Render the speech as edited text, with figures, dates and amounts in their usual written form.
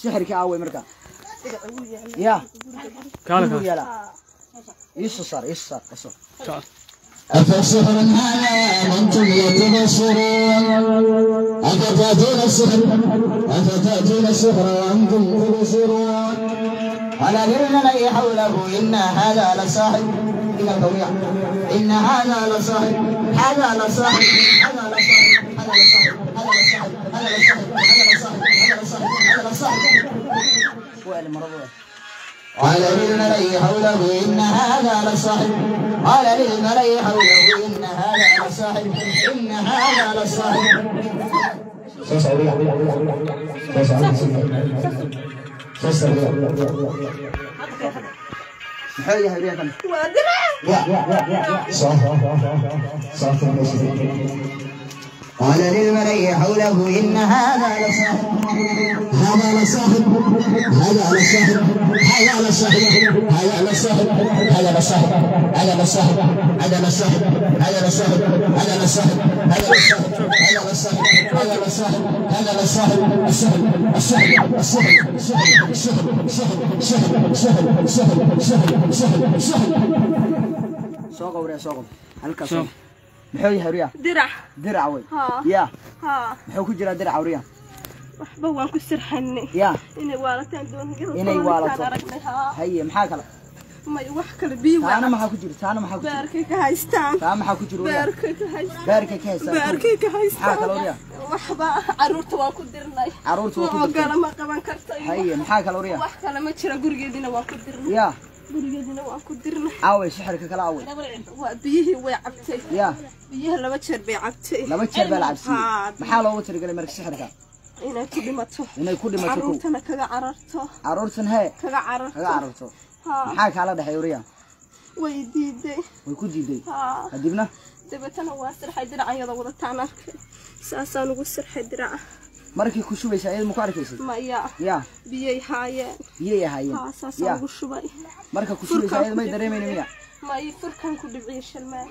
سحرك عاوي مركا يا كالك يلا يسصر قصر أفسحر هذا أنتم يتبصرون أفتأتون السحر وأنتم تبصرون قال للملأ حوله إن هذا لساحر إن هذا لساحر هذا لساحر هذا لساحر هذا لساحر هذا لساحر هذا لساحر هذا لساحر هذا لساحر قال للملأ حوله إن هذا لساحر قال للملأ حوله إن هذا لساحر إن هذا لساحر محيي هريكم قال للملأ حوله إن هذا لساحر هذا لساحر هذا لساحر هذا لساحر هذا لساحر هذا لساحر هذا لساحر هذا لساحر هذا لساحر هذا لساحر هذا لساحر هذا لساحر هذا لساحر هذا لساحر السحر السحر السحر السحر السحر السحر السحر السحر السحر السحر سوق وريا سوق هلكا سوق محيي هريا درع وي يا محو كجرا درع وريا waxba waan ku sirxanay inay waalataan doonayeen inay waalato haye maxaa kale may wax kale bii waa taana maxaa ku jira baarkay ka haystaan taana maxaa ku jira baarkay ka haystaan maxaa kale وريا waxba caruurta waan ku dirnay caruurta waan ku dirnay ma qaban kartay haye maxaa kale وريا wax kale ma jira gurigeedina waan ku dirnay gurigeedina waan ku dirnay aaway sixirka kala aaway waa biyihii way cabtay biyaha laba jeer bay cabtay maxaa loogu tirigalay marka sixirka inay ku dhimato caruurtana kaga cararto caruurtan hee kaga cararto maxaa kala dhaxay uriya way diiday way ku diiday hadibna dabatana waa sirxay diracayada wada taan arkay saasaan ugu sirxay diraca markii ku shubaysa ayad ma ku arkaysay ya biyay haayeen saasaan ugu shubay marka ku shubaysa ayad ma dareemayna miya ma furkan ku dhibciyo shalmaan